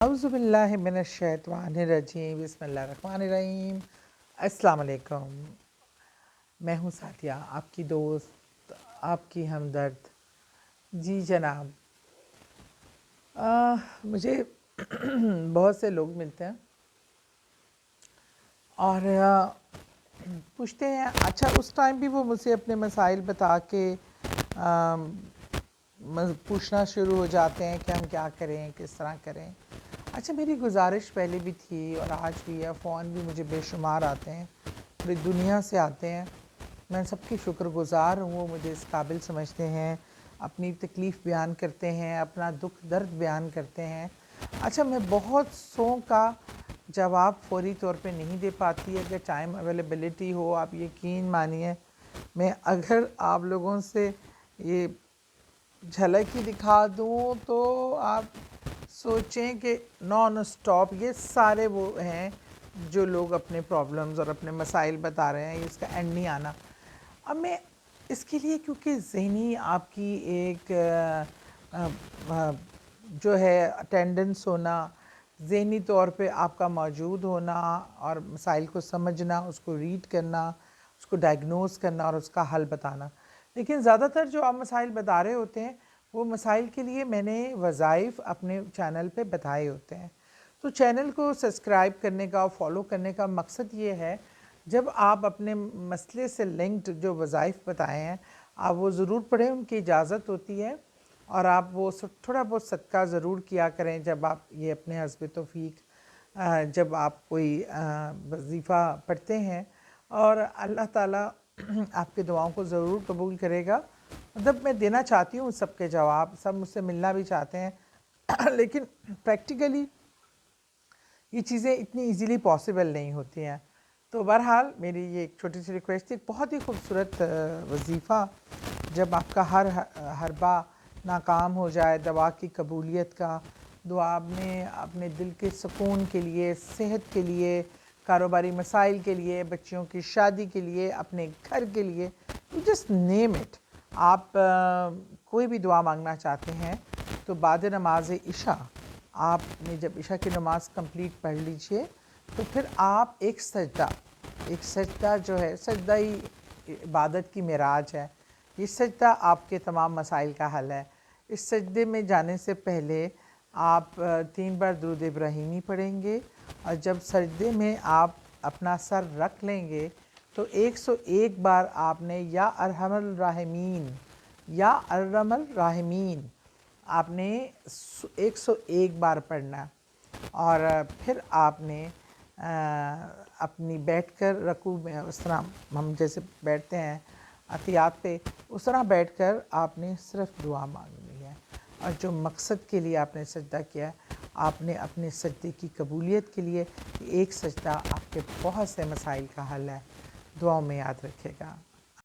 अऊज़ु बिल्लाहि मिनश्शैतानिर्रजीम बिस्मिल्लाहिर्रहमानिर्रहीम। अस्सलाम वालेकुम। मैं हूँ सादिया, आपकी दोस्त, आपकी हमदर्द। जी जनाब, मुझे बहुत से लोग मिलते हैं और पूछते हैं। अच्छा, उस टाइम भी वो मुझसे अपने मसाइल बता के पूछना शुरू हो जाते हैं कि हम क्या करें, किस तरह करें। अच्छा, मेरी गुजारिश पहले भी थी और आज भी है। फ़ोन भी मुझे बेशुमार आते हैं, पूरी दुनिया से आते हैं। मैं सबकी शुक्रगुज़ार हूँ, वो मुझे इस काबिल समझते हैं, अपनी तकलीफ़ बयान करते हैं, अपना दुख दर्द बयान करते हैं। अच्छा, मैं बहुत सौ का जवाब फ़ौरी तौर पे नहीं दे पाती। अगर टाइम अवेलेबिलिटी हो, आप यकीन मानिए, मैं अगर आप लोगों से ये झलक ही दिखा दूँ तो आप सोचें कि नॉन स्टॉप ये सारे वो हैं जो लोग अपने प्रॉब्लम्स और अपने मसाइल बता रहे हैं, इसका एंड नहीं आना। अब मैं इसके लिए, क्योंकि ज़हनी आपकी एक जो है अटेंडेंस होना, ज़हनी तौर पे आपका मौजूद होना और मसाइल को समझना, उसको रीड करना, उसको डायग्नोस करना और उसका हल बताना। लेकिन ज़्यादातर जो आप मसाइल बता रहे होते हैं, वो मसाइल के लिए मैंने वज़ाइफ अपने चैनल पे बताए होते हैं। तो चैनल को सब्सक्राइब करने का और फॉलो करने का मकसद ये है, जब आप अपने मसले से लिंक्ड जो वज़ाइफ बताए हैं, आप वो ज़रूर पढ़ें, उनकी इजाज़त होती है। और आप वो थोड़ा बहुत सदका ज़रूर किया करें जब आप ये अपने हस्ब तौफ़ीक जब आप कोई वजीफ़ा पढ़ते हैं, और अल्लाह ताला आपके दुआओं को ज़रूर कबूल करेगा। मतलब मैं देना चाहती हूँ सबके जवाब, सब मुझसे मिलना भी चाहते हैं लेकिन प्रैक्टिकली ये चीज़ें इतनी इजीली पॉसिबल नहीं होती हैं। तो बहरहाल मेरी ये एक छोटी सी रिक्वेस्ट थी। बहुत ही खूबसूरत वजीफ़ा, जब आपका हर हरबा नाकाम हो जाए, दवा की कबूलियत का दुआ में अपने दिल के सुकून के लिए, सेहत के लिए, कारोबारी मसाइल के लिए, बच्चियों की शादी के लिए, अपने घर के लिए, यू जस्ट नेम इट। आप कोई भी दुआ मांगना चाहते हैं तो बाद नमाज इशा, आपने जब इशा की नमाज़ कंप्लीट पढ़ लीजिए तो फिर आप एक सजदा जो है, सजदा ही इबादत की मेराज है। ये सजदा आपके तमाम मसाइल का हल है। इस सजदे में जाने से पहले आप 3 बार दुरूद इब्राहीमी पढ़ेंगे, और जब सजदे में आप अपना सर रख लेंगे तो 101 बार आपने या अरहमल राहिमीन, या अर्रमल राहिमीन आपने 101 बार पढ़ना। और फिर आपने अपनी बैठकर रकू में, उस तरह हम जैसे बैठते हैं अतियात पे, उस तरह बैठकर आपने सिर्फ दुआ मांगनी है। और जो मकसद के लिए आपने सजदा किया, आपने अपने सजदे की कबूलियत के लिए, एक सजदा आपके बहुत से मसाइल का हल है। दुआओं में याद रखिएगा।